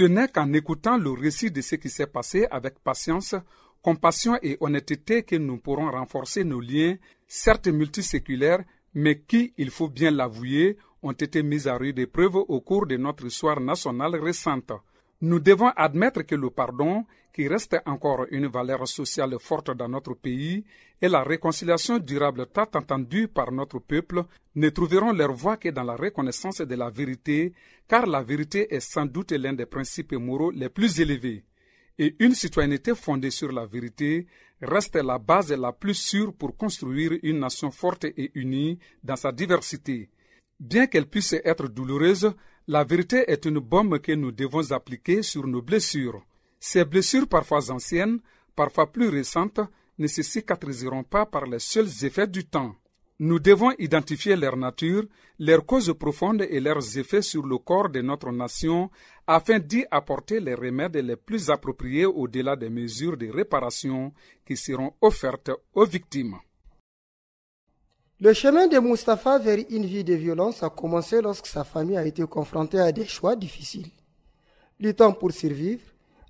Ce n'est qu'en écoutant le récit de ce qui s'est passé avec patience, compassion et honnêteté que nous pourrons renforcer nos liens, certes multiséculaires, mais qui, il faut bien l'avouer, ont été mis à rude épreuve au cours de notre histoire nationale récente. Nous devons admettre que le pardon, qui reste encore une valeur sociale forte dans notre pays, et la réconciliation durable tant attendue par notre peuple ne trouveront leur voie que dans la reconnaissance de la vérité, car la vérité est sans doute l'un des principes moraux les plus élevés. Et une citoyenneté fondée sur la vérité reste la base la plus sûre pour construire une nation forte et unie dans sa diversité. Bien qu'elle puisse être douloureuse, la vérité est une bombe que nous devons appliquer sur nos blessures. Ces blessures parfois anciennes, parfois plus récentes, ne se cicatriseront pas par les seuls effets du temps. Nous devons identifier leur nature, leurs causes profondes et leurs effets sur le corps de notre nation afin d'y apporter les remèdes les plus appropriés au-delà des mesures de réparation qui seront offertes aux victimes. Le chemin de Mustapha vers une vie de violence a commencé lorsque sa famille a été confrontée à des choix difficiles. Luttant pour survivre,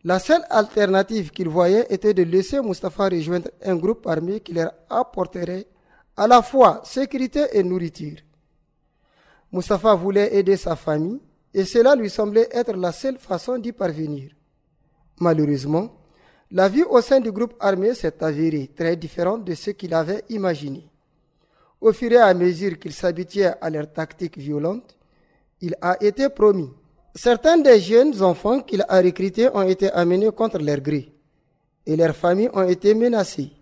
la seule alternative qu'il voyait était de laisser Mustapha rejoindre un groupe armé qui leur apporterait à la fois sécurité et nourriture. Mustapha voulait aider sa famille et cela lui semblait être la seule façon d'y parvenir. Malheureusement, la vie au sein du groupe armé s'est avérée très différente de ce qu'il avait imaginé. Au fur et à mesure qu'il s'habituait à leurs tactiques violentes, il a été promis. Certains des jeunes enfants qu'il a recrutés ont été amenés contre leur gré et leurs familles ont été menacées.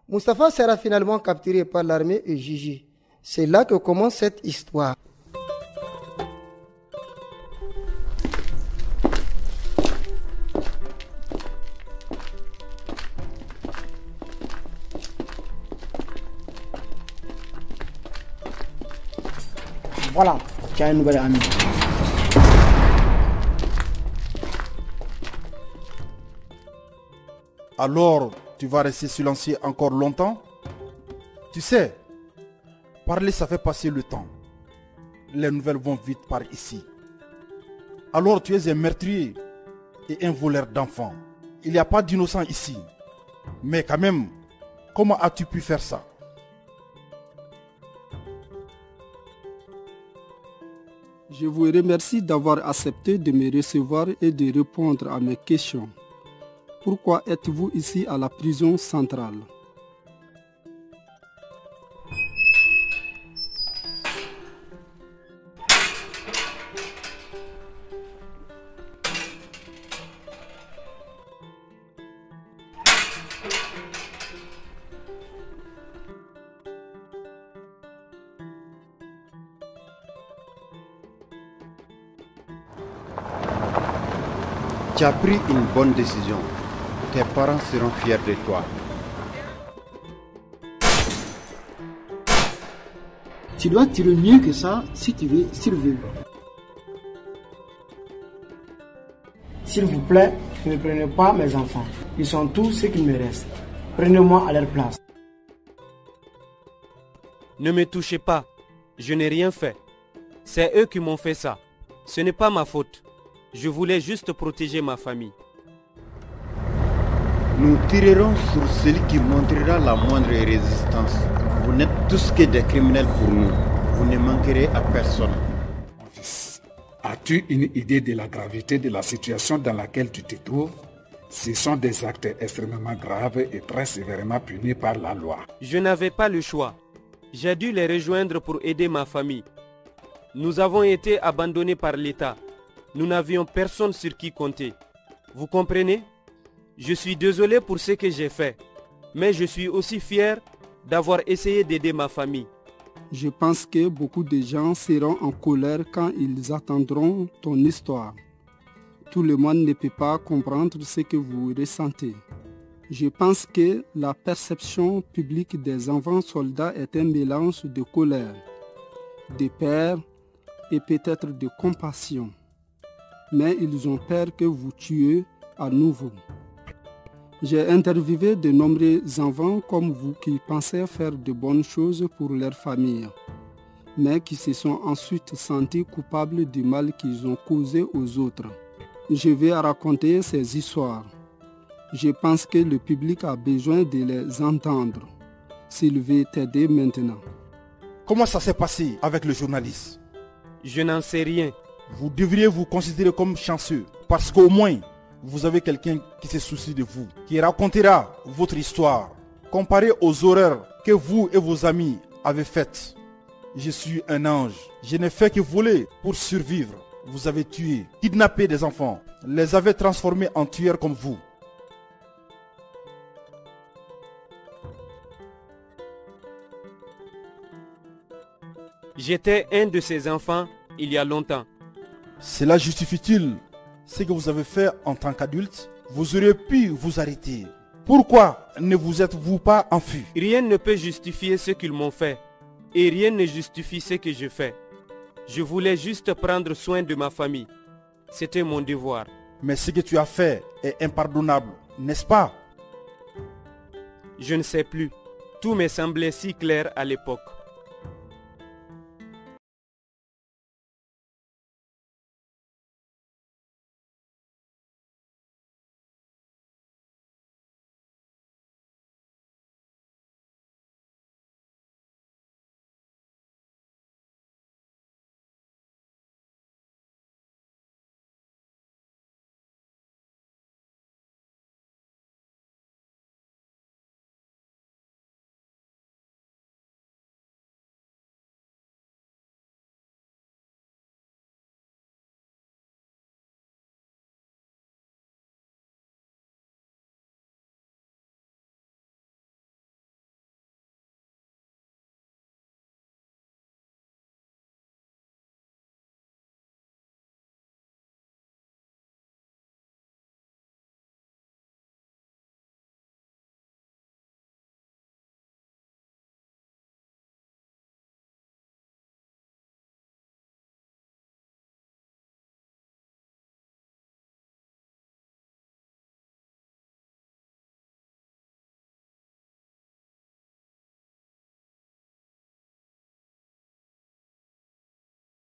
Mustapha sera finalement capturé par l'armée et jugé. C'est là que commence cette histoire. Voilà, tu as une nouvelle amie. Alors, tu vas rester silencieux encore longtemps? Tu sais, parler ça fait passer le temps. Les nouvelles vont vite par ici. Alors tu es un meurtrier et un voleur d'enfants. Il n'y a pas d'innocent ici. Mais quand même, comment as-tu pu faire ça? Je vous remercie d'avoir accepté de me recevoir et de répondre à mes questions. Pourquoi êtes-vous ici à la prison centrale? Tu as pris une bonne décision. Tes parents seront fiers de toi. Tu dois tirer mieux que ça si tu veux survivre. S'il vous plaît, ne prenez pas mes enfants. Ils sont tous ceux qui me restent. Prenez-moi à leur place. Ne me touchez pas. Je n'ai rien fait. C'est eux qui m'ont fait ça. Ce n'est pas ma faute. Je voulais juste protéger ma famille. Nous tirerons sur celui qui montrera la moindre résistance. Vous n'êtes tous que des criminels pour nous. Vous ne manquerez à personne. Mon fils, as-tu une idée de la gravité de la situation dans laquelle tu te trouves? Ce sont des actes extrêmement graves et très sévèrement punis par la loi. Je n'avais pas le choix. J'ai dû les rejoindre pour aider ma famille. Nous avons été abandonnés par l'État. Nous n'avions personne sur qui compter. Vous comprenez? Je suis désolé pour ce que j'ai fait, mais je suis aussi fier d'avoir essayé d'aider ma famille. Je pense que beaucoup de gens seront en colère quand ils attendront ton histoire. Tout le monde ne peut pas comprendre ce que vous ressentez. Je pense que la perception publique des enfants soldats est un mélange de colère, de peur et peut-être de compassion. Mais ils ont peur que vous tuiez à nouveau. J'ai interviewé de nombreux enfants comme vous qui pensaient faire de bonnes choses pour leur famille, mais qui se sont ensuite sentis coupables du mal qu'ils ont causé aux autres. je vais raconter ces histoires. Je pense que le public a besoin de les entendre s'il veut t'aider maintenant. Comment ça s'est passé avec le journaliste? Je n'en sais rien. Vous devriez vous considérer comme chanceux parce qu'au moins, vous avez quelqu'un qui se soucie de vous, qui racontera votre histoire, comparé aux horreurs que vous et vos amis avez faites. Je suis un ange. Je n'ai fait que voler pour survivre. Vous avez tué, kidnappé des enfants, les avez transformés en tueurs comme vous. J'étais un de ces enfants il y a longtemps. Cela justifie-t-il ce que vous avez fait en tant qu'adulte? Vous auriez pu vous arrêter. Pourquoi ne vous êtes-vous pas enfui? Rien ne peut justifier ce qu'ils m'ont fait. Et rien ne justifie ce que je fais. Je voulais juste prendre soin de ma famille. C'était mon devoir. Mais ce que tu as fait est impardonnable, n'est-ce pas? Je ne sais plus. Tout me semblait si clair à l'époque.